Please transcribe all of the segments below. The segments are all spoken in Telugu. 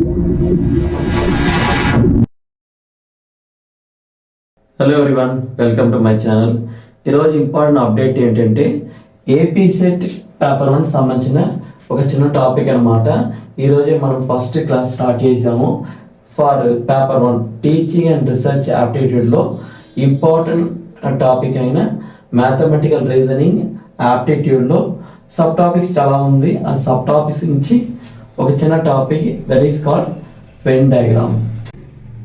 Hello everyone, welcome to my channel. ఈరోజు ఇంపార్టెంట్ అప్డేట్ ఏంటంటే ఏపీ సెట్ పేపర్ 1 సంబంధించిన ఒక చిన్న టాపిక్ అనమాట. ఈరోజే మనం ఫస్ట్ క్లాస్ స్టార్ట్ చేసాము. For paper 1 teaching and research యాప్టిట్యూడ్లో ఇంపార్టెంట్ టాపిక్ అయిన మ్యాథమెటికల్ రీజనింగ్ యాప్టిట్యూడ్లో సబ్ టాపిక్స్ చాలా ఉంది. ఆ సబ్ టాపిక్స్ నుంచి ఒక చిన్న topic that is called Venn diagram.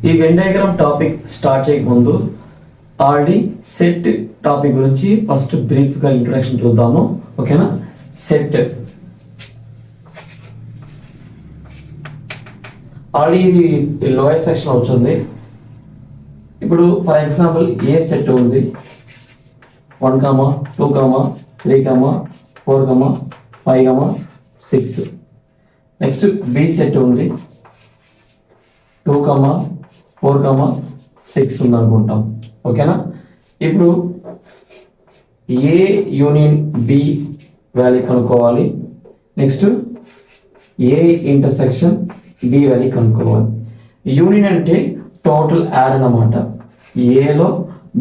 ఈ వెన్ డయాగ్రామ్ టాపిక్ స్టార్ట్ చేయకముందు ఆల్రెడీ సెట్ టాపిక్ గురించి ఫస్ట్ బ్రీఫ్గా ఇంట్రొడక్షన్ చూద్దాము. ఓకేనా? సెట్ ఆల్రెడీ ఇది లోయర్ సెక్షన్ వచ్చింది. ఇప్పుడు ఫర్ ఎగ్జాంపుల్ ఏ సెట్ ఉంది 1, 2, 3, 4, 5, 6. నెక్స్ట్ బి సెట్ ఉంది 2, 4, 6 ఉంది అనుకుంటాం. ఓకేనా? ఇప్పుడు ఏ యూనియన్ బి వాల్యూ కనుక్కోవాలి. Next A intersection B value కనుక్కోవాలి. యూనియన్ అంటే టోటల్ యాడ్ అన్నమాట. ఏలో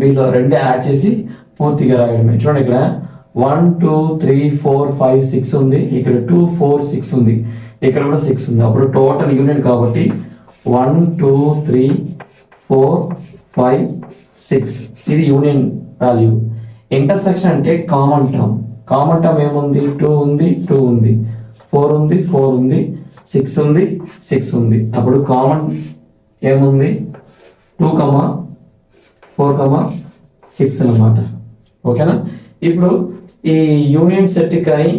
బిలో రెండు యాడ్ చేసి పూర్తిగా రాయడమే. చూడండి, ఇక్కడ 1, 2, 3, 4, 5, 6 ఉంది. ఇక్కడ 2, 4, 6 ఉంది. ఇక్కడ కూడా 6 ఉంది. అప్పుడు టోటల్ యూనియన్ కాబట్టి 1, 2, 3, 4, 5, 6 ఇది యూనియన్ వాల్యూ. ఇంటర్సెక్షన్ అంటే కామన్ టర్మ్. కామన్ టర్మ్ ఏముంది? 2 ఉంది, 2 ఉంది, 4 ఉంది, 4 ఉంది, 6 ఉంది, 6 ఉంది. అప్పుడు కామన్ ఏముంది? 2, 4, 6 అన్నమాట. ఓకేనా? ఇప్పుడు ఈ యూనియన్ సెట్ కానీ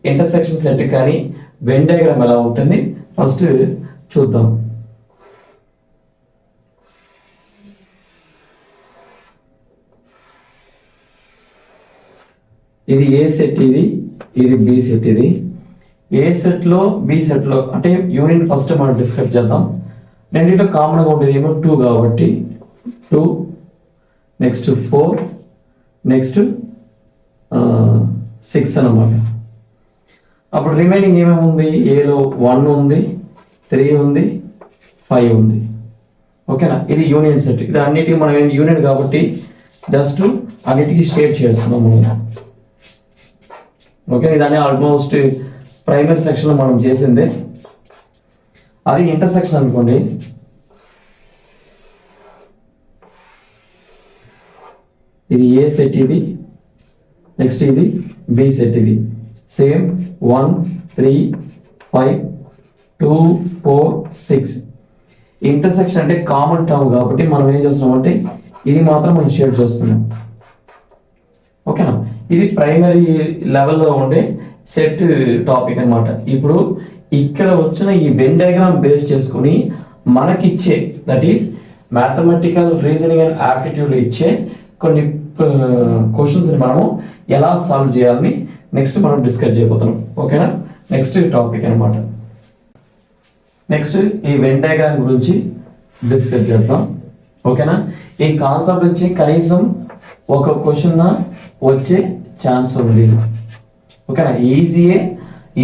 ఇంటర్సెక్షన్ సెట్ కానీ వెన్ డయాగ్రామ్ ఎలా ఉంటుంది ఫస్ట్ చూద్దాం. ఇది ఏ సెట్, ఇది బి సెట్. ఇది ఏ సెట్లో బి సెట్లో అంటే యూనిట్ ఫస్ట్ మనం డిస్కస్ చేద్దాం. రెండింటిలో కామన్గా ఉండేది ఏమో 2 కాబట్టి 2, నెక్స్ట్ 4, నెక్స్ట్ 6 అన్నమాట. అప్పుడు రిమైనింగ్ ఏమేమి ఉంది? ఏలో 1 ఉంది, 3 ఉంది, 5 ఉంది. ఓకేనా? ఇది యూనియన్ సెట్. ఇది అన్నిటికీ మనం యూనియన్ కాబట్టి జస్ట్ అన్నిటికీ షేర్ చేస్తున్నాం మనం. ఓకే, ఇదాన్ని ఆల్మోస్ట్ ప్రైమరీ సెక్షన్లో మనం చేసిందే. అది ఇంటర్సెక్షన్ అనుకోండి. ఇది ఏ సెట్, ఇది నెక్స్ట్ ఇది బి సెట్. ఇది సేమ్ 1, 3, 5, 2, 4, 6. ఇంటర్సెక్షన్ అంటే కామన్ టర్మ్ కాబట్టి మనం ఏం చేస్తున్నాం అంటే ఇది మాత్రం మనం షేర్ చేస్తున్నాం. ఓకేనా? ఇది ప్రైమరీ లెవెల్లో ఉండే సెట్ టాపిక్ అన్నమాట. ఇప్పుడు ఇక్కడ వచ్చిన ఈ వెన్ డయాగ్రామ్ బేస్ చేసుకుని మనకిచ్చే that is mathematical reasoning and aptitude ఇచ్చే కొన్ని క్వశ్చన్స్ మనము ఎలా సాల్వ్ చేయాలని నెక్స్ట్ మనం డిస్కస్ చేయబోతున్నాం. ఓకేనా? నెక్స్ట్ టాపిక్ అన్నమాట. నెక్స్ట్ ఈ వెన్ డయాగ్రామ్ గురించి డిస్కస్ చేద్దాం. ఓకేనా? ఈ కాన్సెప్ట్ నుంచి కనీసం ఒక క్వశ్చన్ వచ్చే ఛాన్స్ ఉంది. ఓకేనా?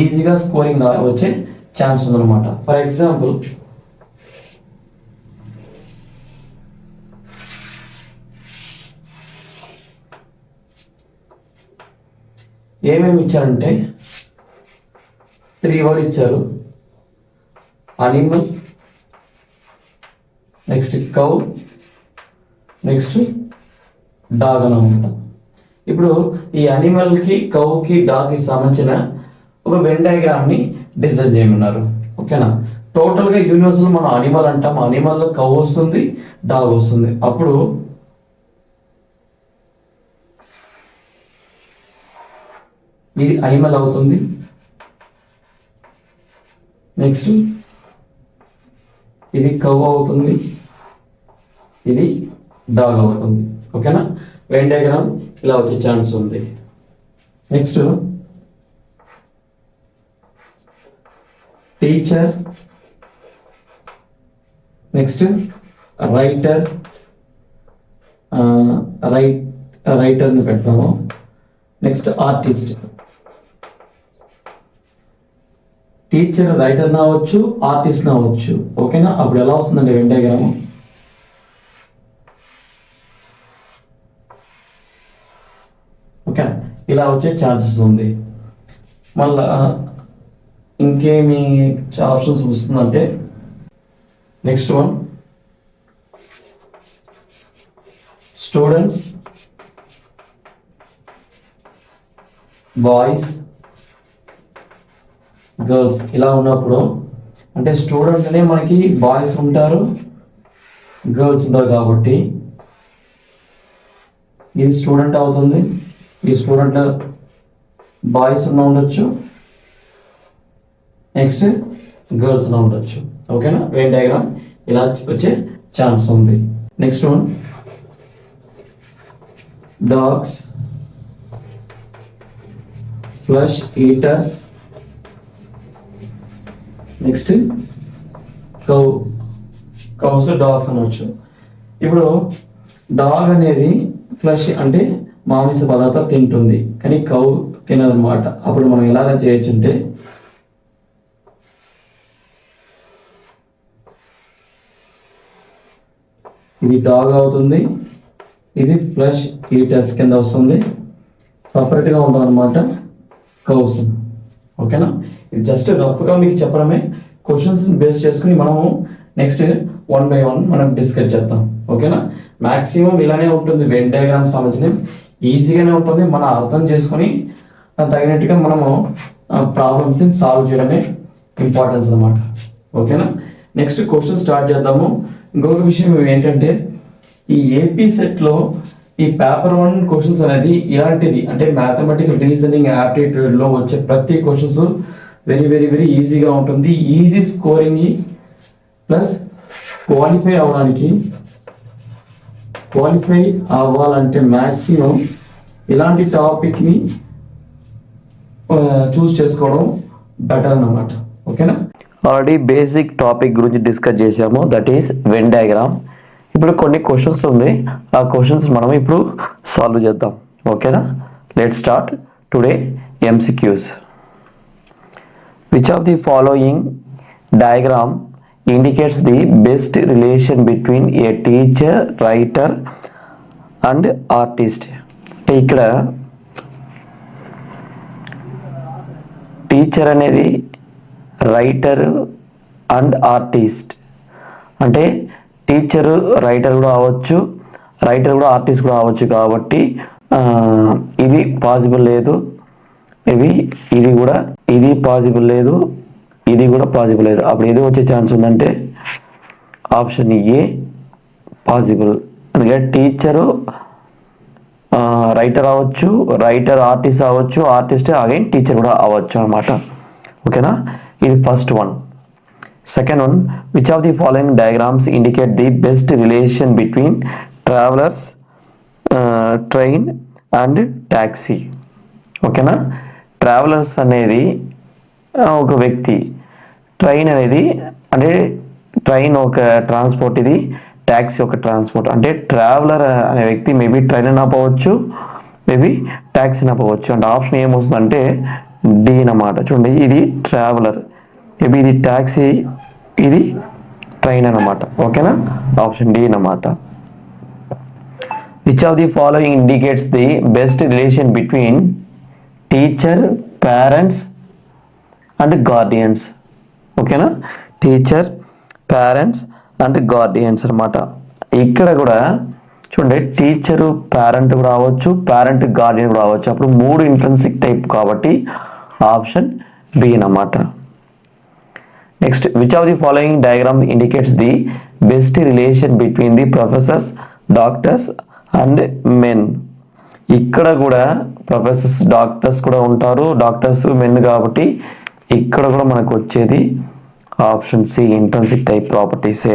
ఈజీగా స్కోరింగ్ వచ్చే ఛాన్స్ ఉందన్నమాట. ఫర్ ఎగ్జాంపుల్ ఏమేమి ఇచ్చారంటే 3 వర్డ్ ఇచ్చారు. Animal, next cow, next dog అనమాట. ఇప్పుడు ఈ అనిమల్కి, కౌకి, డాగ్కి సంబంధించిన ఒక వెన్ డయాగ్రామ్ని డిజైన్ చేయమన్నారు. ఓకేనా? టోటల్గా యూనివర్స్లో మనం అనిమల్ అంటాం. అనిమల్లో కౌ వస్తుంది, డాగ్ వస్తుంది. అప్పుడు ఇది అనిమల్ అవుతుంది. నెక్స్ట్ ఇది కౌ అవుతుంది, ఇది డాగ్ అవుతుంది. ఓకేనా? వెన్ డయాగ్రామ్ ఇలా వచ్చే ఛాన్స్ ఉంది. నెక్స్ట్ టీచర్, నెక్స్ట్ రైటర్ని పెడతాము. Next artist. టీచర్ రైటర్ అవ్వచ్చు, ఆర్టిస్ట్ అవ్వచ్చు. ఓకేనా? అప్పుడు ఎలా వస్తుందండి వెన్ డయాగ్రామ్? ఓకే, ఇలా వచ్చే ఛాన్సెస్ ఉంది. మళ్ళా ఇంకేమి ఆప్షన్స్ వస్తుందంటే next one, students, boys, girls ఇలా ఉన్నప్పుడు అంటే స్టూడెంట్ అనే మనకి బాయ్స్ ఉంటారు, గర్ల్స్ ఉంటారు కాబట్టి ఇది స్టూడెంట్ అవుతుంది. ఈ స్టూడెంట్ బాయ్స్ ఉండొచ్చు, నెక్స్ట్ గర్ల్స్ ఉండొచ్చు. ఓకేనా? వెన్ డయాగ్రామ్ ఇలా వచ్చే ఛాన్స్ ఉంది. Next one, dogs, flush eaters, next cows, dogs అనవచ్చు. ఇప్పుడు డాగ్ అనేది ఫ్లష్ అంటే మాంస పదార్థాలు తింటుంది, కానీ కౌ తినదన్నమాట. అప్పుడు మనం ఎలాగ చేయొచ్చు అంటే ఇది డాగ్ అవుతుంది, ఇది ఫ్లష్ ఈటర్స్ కింద వస్తుంది, సపరేట్గా ఉంటుంది అనమాట కౌస్. ఓకేనా? ఇది జస్ట్ రఫ్గా మీకు చెప్పడమే. క్వశ్చన్స్ బేస్ చేసుకుని మనము నెక్స్ట్ వన్ బై వన్ మనం డిస్కస్ చేద్దాం. ఓకేనా? మ్యాక్సిమం ఇలానే ఉంటుంది. వెన్ డయాగ్రామ్ సంబంధించిన ఈజీగానే ఉంటుంది. మనం అర్థం చేసుకొని తగినట్టుగా మనము ప్రాబ్లమ్స్ని సాల్వ్ చేయడమే ఇంపార్టెన్స్ అనమాట. ఓకేనా? నెక్స్ట్ క్వశ్చన్ స్టార్ట్ చేద్దాము. ఇంకొక విషయం ఏంటంటే ఈ ఏపీ సెట్లో ఈ పేపర్ 1 క్వశ్చన్స్ అనేది ఇలాంటిది అంటే మ్యాథమెటికల్ రీజనింగ్ యాప్టిట్యూడ్లో వచ్చే ప్రతి క్వశ్చన్స్ వెరీ వెరీ వెరీ ఈజీగా ఉంటుంది. ఈజీ స్కోరింగ్ ప్లస్ క్వాలిఫై అవ్వాలంటే మ్యాక్సిమం ఇలాంటి టాపిక్ని చూస్ చేసుకోవడం బెటర్ అన్నమాట. ఓకేనా? ఆల్రెడీ బేసిక్ టాపిక్ గురించి డిస్కస్ చేసాము, దట్ ఈస్ వెన్ డయాగ్రామ్. ఇప్పుడు కొన్ని క్వశ్చన్స్ ఉంది, ఆ క్వశ్చన్స్ మనం ఇప్పుడు సాల్వ్ చేద్దాం. ఓకేనా? Let start today MCQs. Which of the following diagram indicates the best relation between a teacher, writer and artist? ఇక్కడ టీచర్ అనేది రైటర్ అండ్ ఆర్టిస్ట్ అంటే టీచరు రైటర్ కూడా అవ్వచ్చు, రైటర్ కూడా ఆర్టిస్ట్ కూడా అవ్వచ్చు. కాబట్టి ఇది పాసిబుల్ లేదు, ఇది పాసిబుల్ లేదు, ఇది కూడా పాసిబుల్ లేదు. అప్పుడు ఏది వచ్చే ఛాన్స్ ఉందంటే ఆప్షన్ ఏ పాసిబుల్. అందుకే టీచరు రైటర్ అవ్వచ్చు, రైటర్ ఆర్టిస్ట్ అవ్వచ్చు, ఆర్టిస్ట్ అగైన్ టీచర్ కూడా అవ్వచ్చు అనమాట. ఓకేనా? ఇది first one. Second one, which of the following diagrams indicate the best relation between travellers, train and taxi? ఓకేనా? ట్రావెలర్స్ అనేది ఒక వ్యక్తి, ట్రైన్ అనేది అంటే ట్రైన్ ఒక ట్రాన్స్పోర్ట్, ఇది ట్యాక్సీ ఒక ట్రాన్స్పోర్ట్. అంటే ట్రావెలర్ అనే వ్యక్తి మేబీ ట్రైన్ అయినా పోవచ్చు, మేబీ ట్యాక్సీ అయినా పోవచ్చు. అంటే ఆప్షన్ ఏమొస్తుందంటే డి అన్నమాట. చూడండి, ఇది ట్రావెలర్, మేబీ ఇది ట్యాక్సీ, ఇది ట్రైన్ అన్నమాట. ఓకేనా? ఆప్షన్ డి అన్నమాట. Which of the following indicates the best relation between teacher, parents and guardians? ఓకేనా? టీచర్, పేరెంట్స్ అండ్ గార్డియన్స్ అనమాట. ఇక్కడ కూడా చూడండి, టీచరు పేరెంట్ కూడా అవ్వచ్చు, పేరెంట్ గార్డియన్ కూడా అవ్వచ్చు. అప్పుడు 3 ఇంట్రెన్సిక్ టైప్ కాబట్టి ఆప్షన్ బి అన్నమాట. Next, which of the following diagram indicates the best relation between the professors, doctors and men? ఇక్కడ కూడా ప్రొఫెసర్స్, డాక్టర్స్ కూడా ఉంటారు, డాక్టర్స్ మెన్ కాబట్టి ఇక్కడ కూడా మనకు వచ్చేది ఆప్షన్ సి, ఇంట్రెన్సిక్ టైప్ ప్రాపర్టీసే.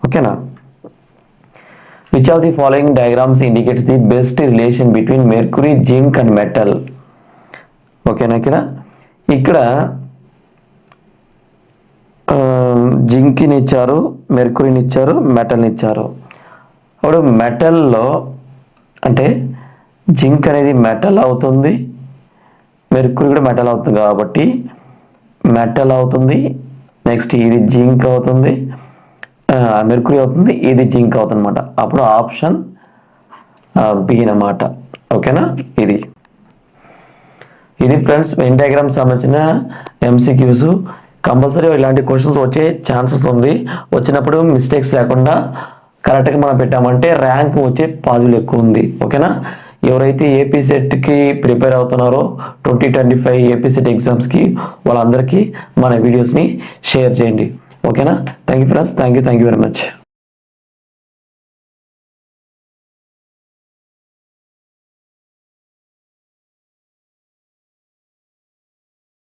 ఓకేనా? Which of the following diagrams indicates the best relation between mercury, zinc and metal? ఓకేనా? ఇక్కడ జింక్ని ఇచ్చారు, మెర్క్యూరీని ఇచ్చారు, మెటల్ని ఇచ్చారు. అప్పుడు మెటల్లో అంటే జింక్ అనేది మెటల్ అవుతుంది, మెర్క్యూరీ కూడా మెటల్ అవుతుంది. కాబట్టి మెటల్ అవుతుంది, నెక్స్ట్ ఇది జింక్ అవుతుంది, మెర్కురీ అవుతుంది, ఇది జింక్ అవుతుంది అనమాట. అప్పుడు ఆప్షన్ బి అన్నమాట. ఓకేనా, ఇది ఫ్రెండ్స్ వెన్ డయాగ్రామ్ సంబంధించిన ఎంసీక్యూస్. కంపల్సరీ ఇలాంటి క్వశ్చన్స్ వచ్చే ఛాన్సెస్ ఉంది. వచ్చినప్పుడు మిస్టేక్స్ లేకుండా కరెక్ట్గా మనం పెట్టామంటే ర్యాంక్ వచ్చే పాజిబుల్ ఎక్కువ ఉంది. ఓకేనా, ఎవరైతే ఏపీ సెట్కి ప్రిపేర్ అవుతున్నారో 2025 ఏపీ సెట్ ఎగ్జామ్స్కి వాళ్ళందరికీ మన వీడియోస్ని షేర్ చేయండి. ఓకేనా, thank you friends, thank you very much.